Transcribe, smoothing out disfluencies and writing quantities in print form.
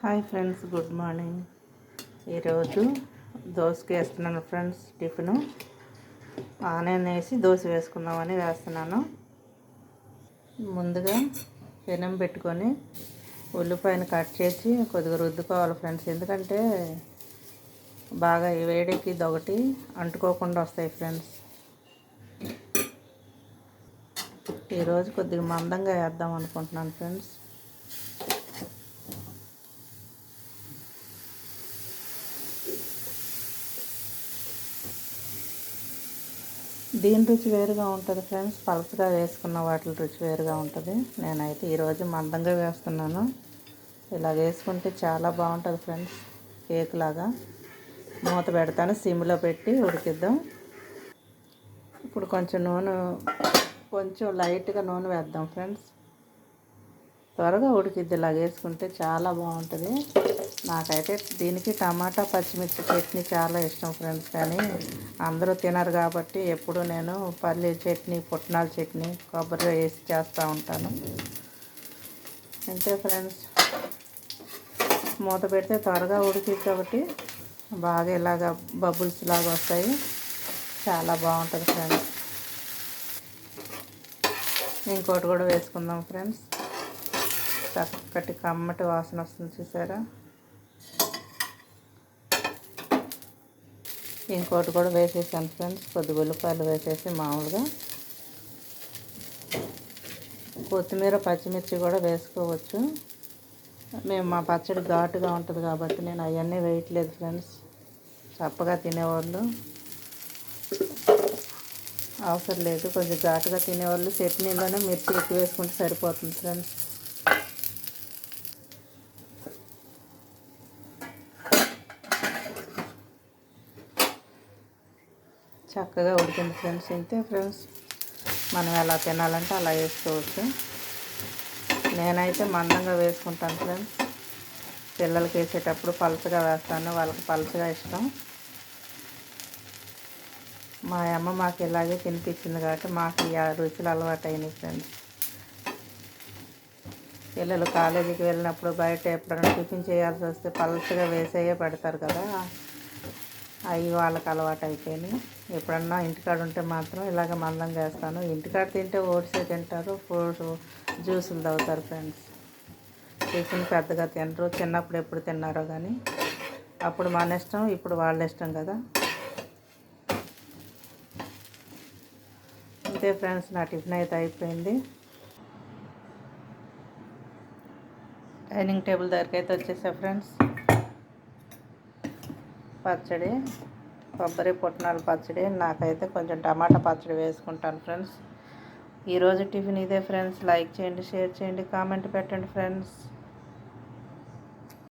Hi friends, good morning. ఈరోజు దోశకి వేస్తున్నాను friends. Tiffin onion వేసి దోశ వేసుకుందామని వేస్తున్నాను. ముందుగా పెనం పెట్టుకొని ఉల్లిపాయను కట్ చేసి కొద్దిగా రుద్దుకోవాలి ఫ్రెండ్స్. ఎందుకంటే బాగా వేడికి దొగటి అంటుకోకుండా వస్తాయి ఫ్రెండ్స్. ఈరోజు కొద్దిగా మందంగా వేద్దాం అనుకుంటున్నాను ఫ్రెండ్స్. దీని రుచి వేరుగా ఉంటుంది ఫ్రెండ్స్. పలుచగా వేసుకున్న వాటి రుచి వేరుగా ఉంటుంది. నేనైతే ఈరోజు మందంగా వేస్తున్నాను. ఇలా వేసుకుంటే చాలా బాగుంటుంది ఫ్రెండ్స్. కేక్ లాగా. మూత పెడతాను, సిమ్లో పెట్టి ఉడికిద్దాం. ఇప్పుడు కొంచెం లైట్గా నూనె వేద్దాం ఫ్రెండ్స్. త్వరగా ఉడికిద్ది. ఇలా వేసుకుంటే చాలా బాగుంటుంది. నాకైతే దీనికి టమాటా పచ్చిమిర్చి చట్నీ చాలా ఇష్టం ఫ్రెండ్స్. కానీ అందరూ తినరు కాబట్టి ఎప్పుడు నేను పల్లీల చట్నీ, పుట్నాల చట్నీ, కొబ్బరి వేసి చేస్తూ ఉంటాను. అంతే ఫ్రెండ్స్. మూత పెడితే త్వరగా ఉడికిద్ది కాబట్టి బాగా ఇలాగా బబుల్స్ లాగా వస్తాయి. చాలా బాగుంటుంది ఫ్రెండ్స్. ఇంకోటి కూడా వేసుకుందాం ఫ్రెండ్స్. చక్కటి కమ్మటి వాసన వస్తుంది, చూసారా? ఇంకోటి కూడా వేసేసాను ఫ్రెండ్స్. కొద్దిగా ఉల్లిపాయలు వేసేసి మామూలుగా కొత్తిమీర, పచ్చిమిర్చి కూడా వేసుకోవచ్చు. మా పచ్చడి ఘాటుగా ఉంటుంది కాబట్టి నేను అవన్నీ వేయట్లేదు ఫ్రెండ్స్. చప్పగా తినేవాళ్ళు అవసరం లేదు. కొంచెం ఘాటుగా తినేవాళ్ళు చట్నీలోనే మిర్చి ఎక్కువ వేసుకుంటే సరిపోతుంది ఫ్రెండ్స్. చక్కగా ఉడికింది ఫ్రెండ్స్. ఇంతే ఫ్రెండ్స్. మనం ఎలా తినాలంటే అలా వేసుకోవచ్చు. నేనైతే మందంగా వేసుకుంటాను ఫ్రెండ్స్. పిల్లలకి వేసేటప్పుడు పలుచగా వేస్తాను. వాళ్ళకి పలుచగా ఇష్టం. మా అమ్మ మాకు ఇలాగే తినిపించింది కాబట్టి మాకు ఈ రుచులు అలవాటు అయినాయి ఫ్రెండ్స్. పిల్లలు కాలేజీకి వెళ్ళినప్పుడు బయట ఎప్పుడైనా టిఫిన్ చేయాల్సి వస్తే పలుచగా వేసేయే పెడతారు కదా, అవి వాళ్ళకి అలవాటు అయిపోయినాయి. ఎప్పుడన్నా ఇంటికాడ ఉంటే మాత్రం ఇలాగ మందంగా వేస్తాను. ఇంటికాడ తింటే ఓట్సే తింటారు, ఫ్రూట్స్ జ్యూసులు తాగుతారు ఫ్రెండ్స్. టిఫిన్ పెద్దగా తినరు. చిన్నప్పుడు ఎప్పుడు తిన్నారో కానీ అప్పుడు మన ఇష్టం, ఇప్పుడు వాళ్ళ ఇష్టం కదా. అంతే ఫ్రెండ్స్. నా టిఫిన్ అయితే అయిపోయింది. డైనింగ్ టేబుల్ దగ్గరికి అయితే వచ్చేసా ఫ్రెండ్స్. పచ్చడి, కొబ్బరి పుట్నాల పచ్చడి. నాకైతే కొంచెం టమాటా పచ్చడి వేసుకుంటాను ఫ్రెండ్స్. ఈరోజు టిఫిన్ ఇదే ఫ్రెండ్స్. లైక్ చేయండి, షేర్ చేయండి, కామెంట్ పెట్టండి ఫ్రెండ్స్.